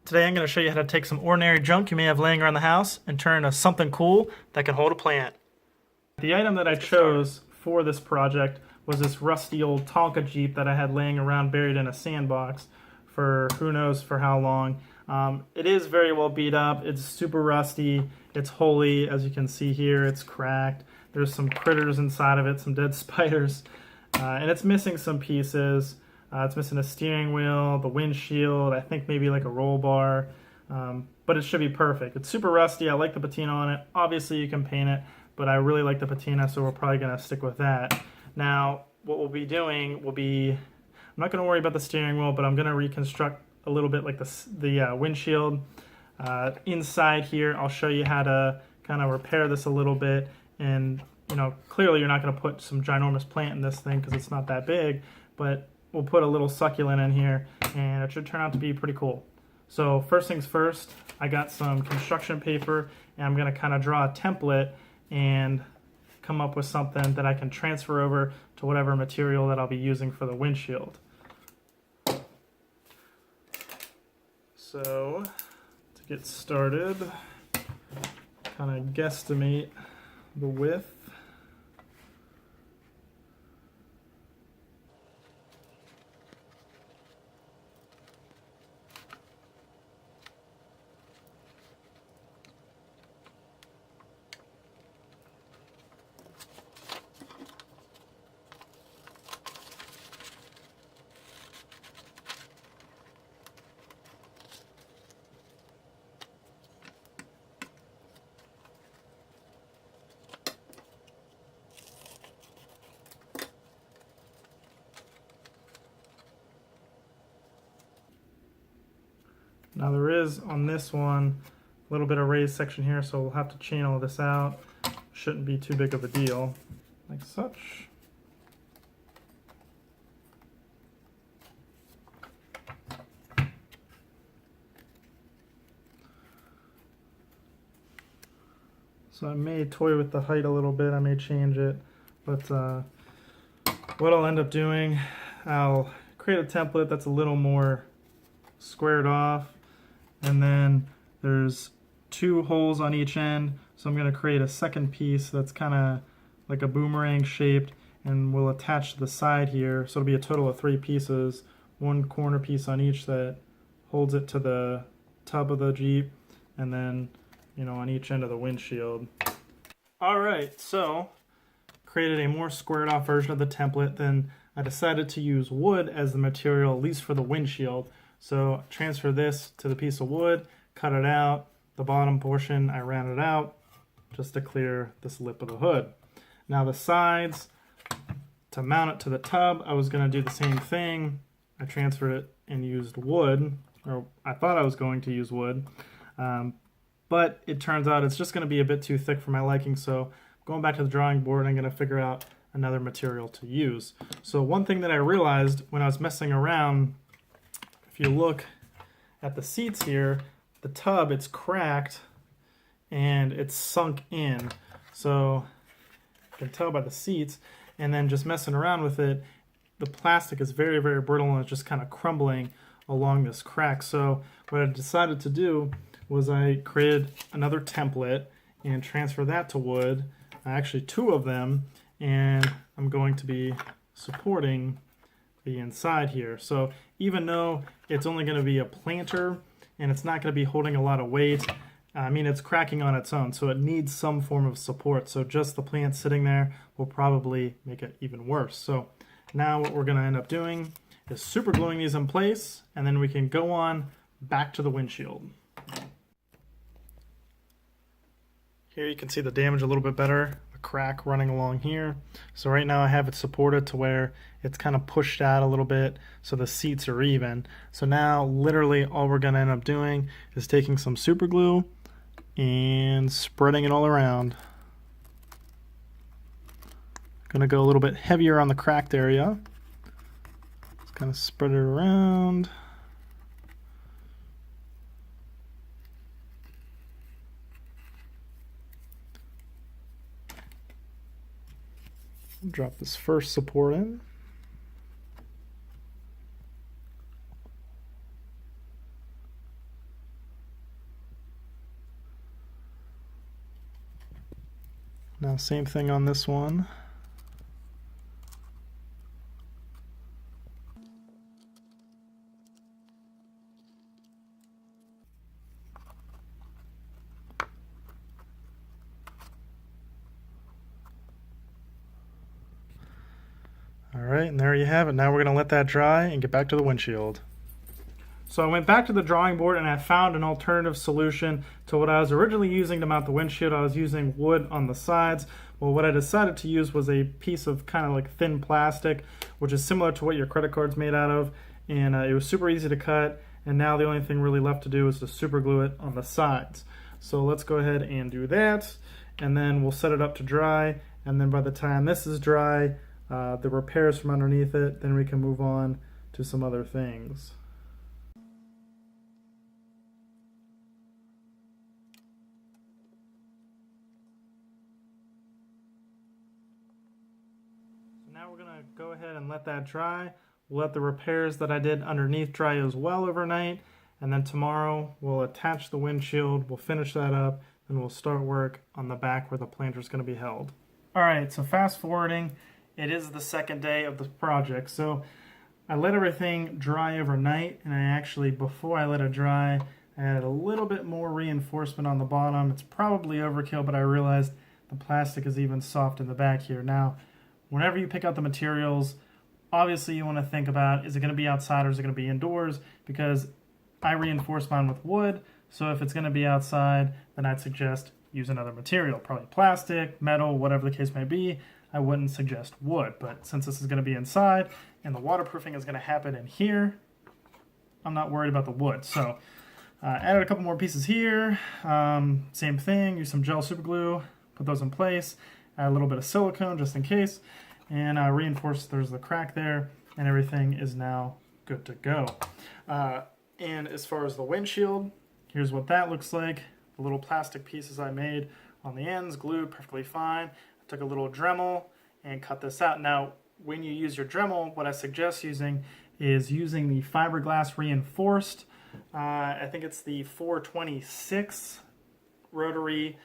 Today I'm going to show you how to take some ordinary junk you may have laying around the house and turn it into something cool that can hold a plant. The item that I chose for this project was this rusty old Tonka Jeep that I had laying around buried in a sandbox for who knows for how long. It is very well beat up. It's super rusty. It's holey, as you can see here. It's cracked. There's some critters inside of it, some dead spiders, and it's missing some pieces. It's missing a steering wheel, the windshield, I think maybe like a roll bar, but it should be perfect. It's super rusty. I like the patina on it. Obviously you can paint it, but I really like the patina, so we're probably going to stick with that. Now, what we'll be doing will be, I'm not going to worry about the steering wheel, but I'm going to reconstruct a little bit like the windshield. Inside here, I'll show you how to kind of repair this a little bit, and clearly you're not going to put some ginormous plant in this thing because it's not that big, but we'll put a little succulent in here and it should turn out to be pretty cool. So first things first, I got some construction paper and I'm going to kind of draw a template and come up with something that I can transfer over to whatever material that I'll be using for the windshield. So to get started, kind of guesstimate the width. Now there is on this one a little bit of raised section here, so we'll have to channel this out. Shouldn't be too big of a deal, like such. So I may toy with the height a little bit, I may change it, but what I'll end up doing, I'll create a template that's a little more squared off, and then there's two holes on each end, so I'm going to create a second piece that's kind of like a boomerang shaped, and we'll attach to the side here, so it'll be a total of 3 pieces, one corner piece on each that holds it to the tub of the Jeep, and then on each end of the windshield. Alright, so created a more squared off version of the template. Then I decided to use wood as the material, at least for the windshield. So transfer this to the piece of wood, cut it out. The bottom portion I rounded out just to clear this lip of the hood. Now the sides, to mount it to the tub, I was going to do the same thing. I transferred it and used wood, or I thought I was going to use wood, but it turns out it's just going to be a bit too thick for my liking, so going back to the drawing board, I'm going to figure out another material to use. So one thing that I realized when I was messing around, if you look at the seats here, the tub, it's cracked and it's sunk in. So you can tell by the seats, and then just messing around with it, the plastic is very, very brittle and it's just kind of crumbling along this crack. So what I decided to do was I created another template and transfer that to wood, actually 2 of them, and I'm going to be supporting the inside here. So even though it's only going to be a planter and it's not going to be holding a lot of weight, I mean, it's cracking on its own, so it needs some form of support. So just the plant sitting there will probably make it even worse. So now what we're going to end up doing is super gluing these in place, and then we can go on back to the windshield. Here you can see the damage a little bit better, the crack running along here. So right now I have it supported to where it's kind of pushed out a little bit so the seats are even. So now literally all we're going to end up doing is taking some super glue and spreading it all around. Going to go a little bit heavier on the cracked area. Just kind of spread it around. Drop this first support in. Now same thing on this one. All right, and there you have it. Now we're going to let that dry and get back to the windshield. So I went back to the drawing board and I found an alternative solution to what I was originally using to mount the windshield. I was using wood on the sides. Well, what I decided to use was a piece of kind of like thin plastic, which is similar to what your credit card's made out of. And it was super easy to cut. And now the only thing really left to do is to super glue it on the sides. So let's go ahead and do that. And then we'll set it up to dry. And then by the time this is dry, the repairs from underneath it, then we can move on to some other things. So now we're going to go ahead and let that dry. We'll let the repairs that I did underneath dry as well overnight, and then tomorrow we'll attach the windshield, we'll finish that up, and we'll start work on the back where the planter is going to be held. Alright, so fast forwarding. It is the second day of the project. So I let everything dry overnight, and I actually, before I let it dry, I added a little bit more reinforcement on the bottom. It's probably overkill, but I realized the plastic is even soft in the back here. Now, whenever you pick out the materials, obviously you want to think about, is it going to be outside or is it going to be indoors? Because I reinforced mine with wood, so if it's going to be outside, then I'd suggest use another material, probably plastic, metal, whatever the case may be. I wouldn't suggest wood, but since this is going to be inside and the waterproofing is going to happen in here, I'm not worried about the wood. So added a couple more pieces here. Same thing, use some gel super glue, put those in place, add a little bit of silicone just in case, and reinforce there's the crack there, and everything is now good to go. And as far as the windshield, here's what that looks like. The little plastic pieces I made on the ends, glued perfectly fine. Took a little Dremel and cut this out. Now, when you use your Dremel, what I suggest using is using the fiberglass reinforced. I think it's the 426 rotary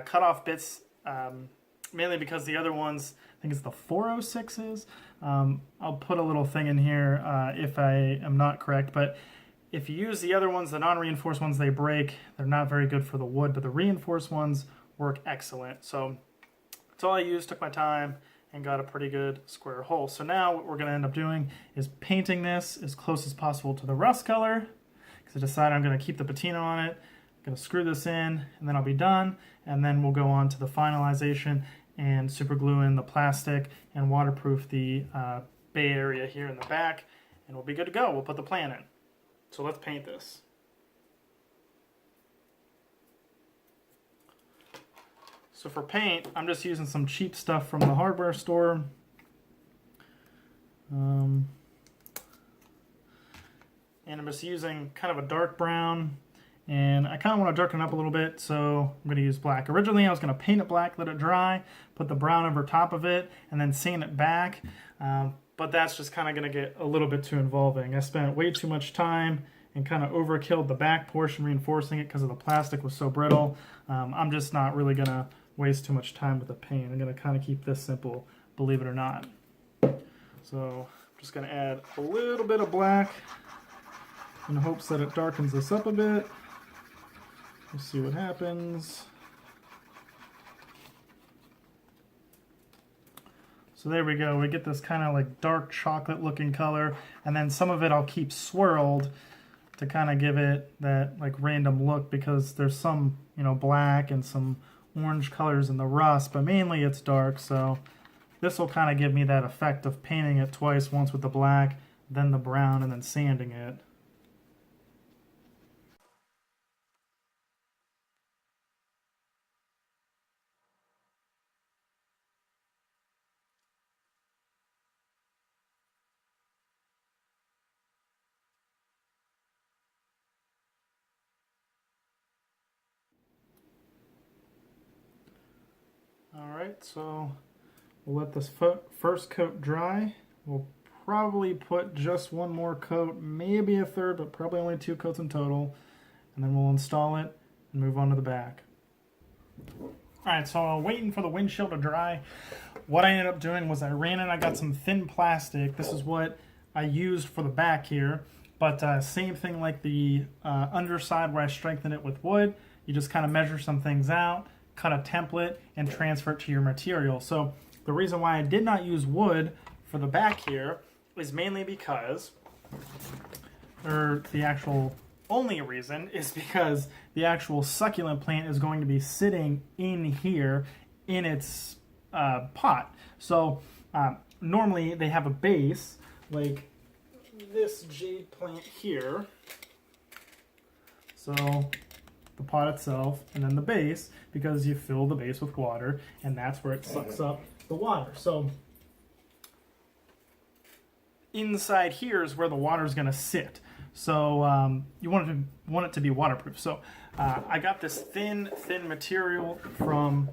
cutoff bits, mainly because the other ones, I think it's the 406s. I'll put a little thing in here if I am not correct, but if you use the other ones, the non-reinforced ones, they break. They're not very good for the wood, but the reinforced ones work excellent. So that's all I used, took my time, and got a pretty good square hole. So now what we're going to end up doing is painting this as close as possible to the rust color, because I decided I'm going to keep the patina on it. I'm going to screw this in, and then I'll be done, and then we'll go on to the finalization and super glue in the plastic and waterproof the bay area here in the back, and we'll be good to go. We'll put the plant in. So let's paint this. So for paint, I'm just using some cheap stuff from the hardware store. And I'm just using kind of a dark brown. And I kind of want to darken it up a little bit, so I'm going to use black. Originally, I was going to paint it black, let it dry, put the brown over top of it, and then sand it back. But that's just kind of going to get a little bit too involving. I spent way too much time and kind of overkilled the back portion reinforcing it because of the plastic was so brittle. I'm just not really going to waste too much time with the paint. I'm going to kind of keep this simple, believe it or not. So I'm just going to add a little bit of black in hopes that it darkens this up a bit. We'll see what happens. So there we go. We get this kind of like dark chocolate looking color, and then some of it I'll keep swirled to kind of give it that like random look, because there's some, you know, black and some orange colors in the rust, but mainly it's dark. So this will kind of give me that effect of painting it twice, once with the black, then the brown, and then sanding it. Alright, so we'll let this first coat dry. We'll probably put just one more coat, maybe a third, but probably only 2 coats in total. And then we'll install it and move on to the back. Alright, so waiting for the windshield to dry. What I ended up doing was I ran and I got some thin plastic. This is what I used for the back here. But same thing like the underside where I strengthened it with wood. You just kind of measure some things out, cut a template, and transfer it to your material. So the reason why I did not use wood for the back here is mainly because, or the actual only reason is because the actual succulent plant is going to be sitting in here in its pot. So normally they have a base like this jade plant here. So the pot itself and then the base, because you fill the base with water and that's where it sucks up the water. So inside here is where the water is going to sit. So you want it to be waterproof. So I got this thin material from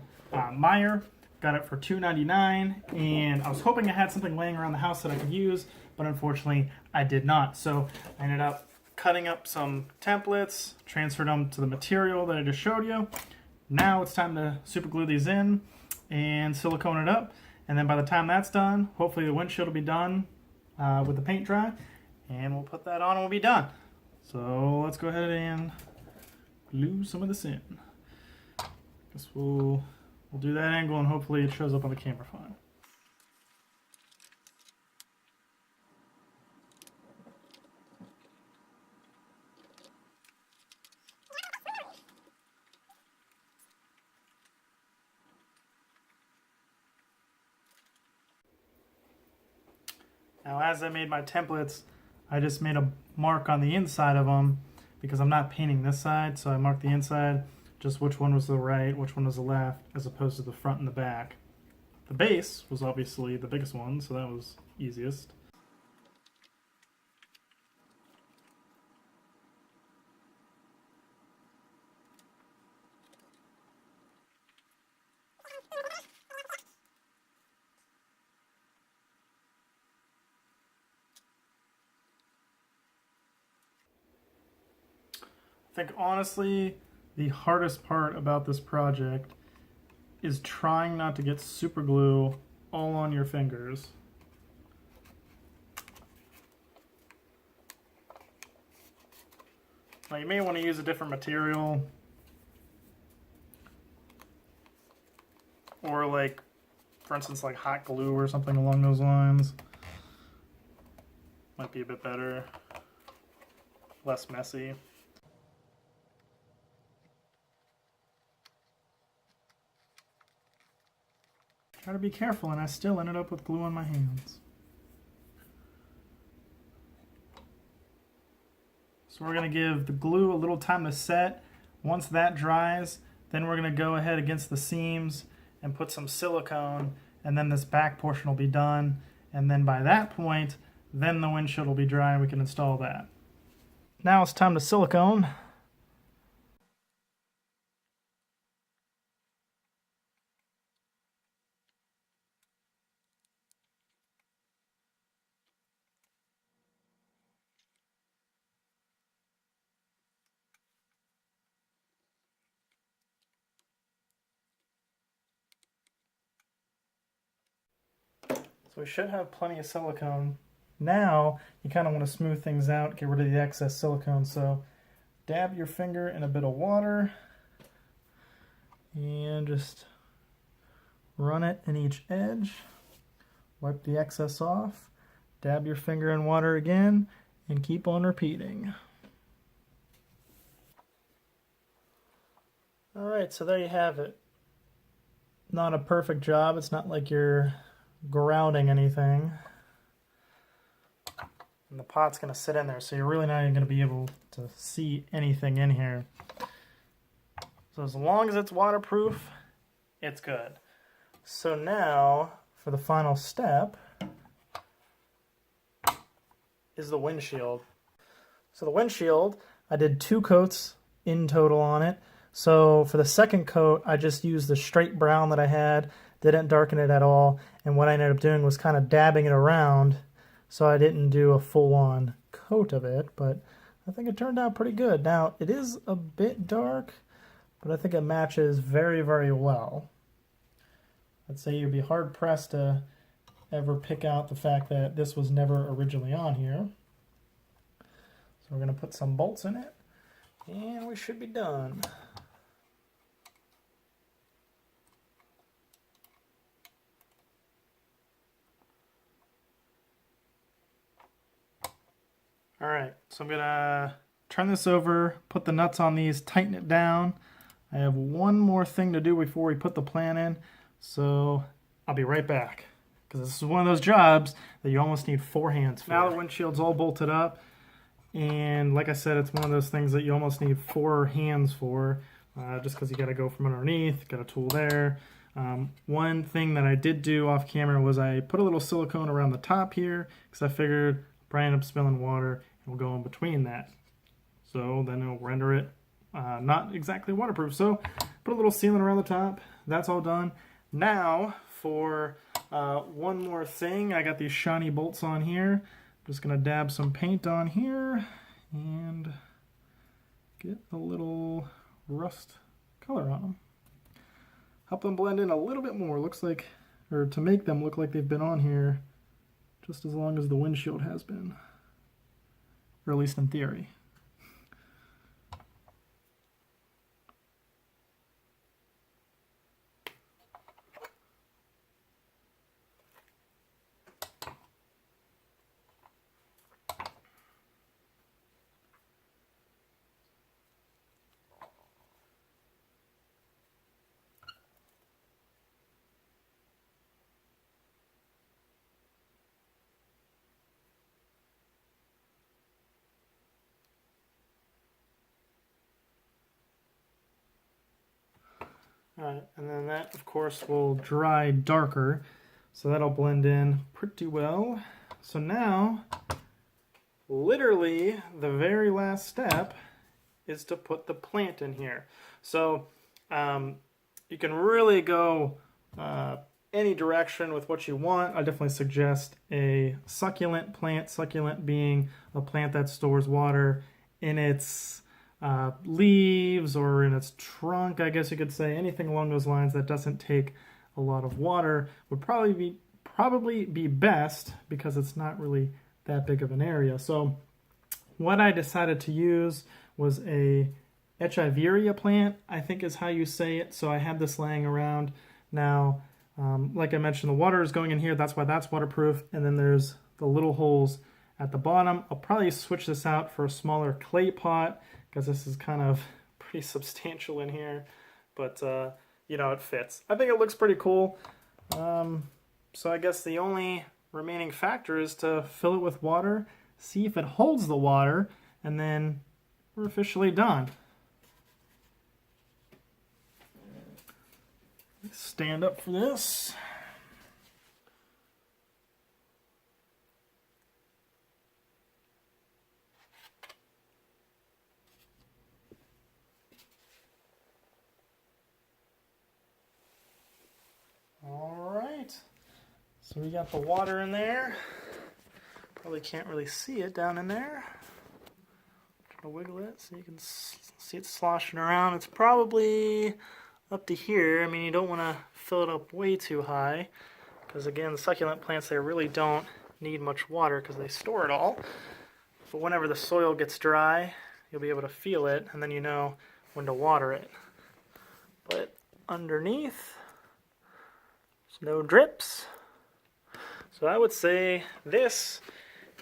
Meyer. Got it for $2.99, and I was hoping I had something laying around the house that I could use, but unfortunately I did not. So I ended up cutting up some templates, transferred them to the material that I just showed you. Now it's time to super glue these in and silicone it up, and then by the time that's done, hopefully the windshield will be done with the paint dry, and we'll put that on and we'll be done. So let's go ahead and glue some of this in. Guess we'll do that angle and hopefully it shows up on the camera fine. Now as I made my templates, I just made a mark on the inside of them because I'm not painting this side, so I marked the inside, just which one was the right, which one was the left, as opposed to the front and the back. The base was obviously the biggest one, so that was easiest. I think honestly, the hardest part about this project is trying not to get super glue all on your fingers. Now you may want to use a different material, or like, for instance, like hot glue or something along those lines. Might be a bit better, less messy. Try to be careful, and I still ended up with glue on my hands. So we're going to give the glue a little time to set. Once that dries, then we're going to go ahead against the seams and put some silicone, and then this back portion will be done. And then by that point, then the windshield will be dry and we can install that. Now it's time to silicone. So we should have plenty of silicone. Now you kind of want to smooth things out, get rid of the excess silicone. So dab your finger in a bit of water and just run it in each edge. Wipe the excess off, dab your finger in water again, and keep on repeating. Alright, so there you have it. Not a perfect job. It's not like you're grouting anything. And the pot's going to sit in there, so you're really not even going to be able to see anything in here. So as long as it's waterproof, it's good. So now, for the final step, is the windshield. So the windshield, I did 2 coats in total on it. So for the second coat, I just used the straight brown that I had, didn't darken it at all, and what I ended up doing was kind of dabbing it around, so I didn't do a full-on coat of it, but I think it turned out pretty good. Now, it is a bit dark, but I think it matches very, very well. I'd say you'd be hard-pressed to ever pick out the fact that this was never originally on here. So we're going to put some bolts in it, and we should be done. Alright, so I'm going to turn this over, put the nuts on these, tighten it down. I have one more thing to do before we put the plant in, so I'll be right back. Because this is one of those jobs that you almost need 4 hands for. Now the windshield's all bolted up, and like I said, it's one of those things that you almost need 4 hands for, just because you got to go from underneath, got a tool there. One thing that I did do off camera was I put a little silicone around the top here, because I figured I'll probably end up spilling water, and we'll go in between that. So then it'll render it not exactly waterproof. So put a little sealant around the top. That's all done. Now for one more thing, I got these shiny bolts on here. I'm just going to dab some paint on here and get a little rust color on them. Help them blend in a little bit more. Looks like, or to make them look like they've been on here just as long as the windshield has been, or at least in theory. Alright, and then that, of course, will dry darker, so that'll blend in pretty well. So now, literally, the very last step is to put the plant in here. So, you can really go any direction with what you want. I definitely suggest a succulent plant, succulent being a plant that stores water in its leaves or in its trunk, I guess you could say. Anything along those lines that doesn't take a lot of water would probably be best, because it's not really that big of an area. So what I decided to use was a Echeveria plant, I think is how you say it. So I had this laying around. Now, like I mentioned, the water is going in here. That's why that's waterproof. And then there's the little holes at the bottom. I'll probably switch this out for a smaller clay pot, because this is kind of pretty substantial in here, but you know, it fits. I think it looks pretty cool. So I guess the only remaining factor is to fill it with water, see if it holds the water, and then we're officially done. Stand up for this. Alright, so we got the water in there. Probably can't really see it down in there. Try to wiggle it so you can see it sloshing around. It's probably up to here. I mean, you don't want to fill it up way too high, because again, the succulent plants, they really don't need much water because they store it all. But whenever the soil gets dry, you'll be able to feel it, and then you know when to water it. But underneath, no drips. So I would say this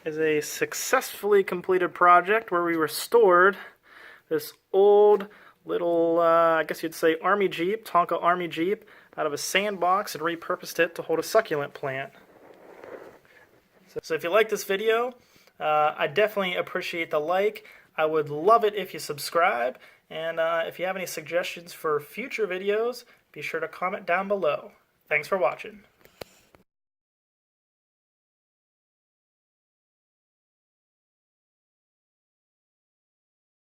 is a successfully completed project where we restored this old little, I guess you'd say Army Jeep, Tonka Army Jeep, out of a sandbox and repurposed it to hold a succulent plant. So if you like this video, I definitely appreciate the like. I would love it if you subscribe. And if you have any suggestions for future videos, be sure to comment down below. Thanks for watching.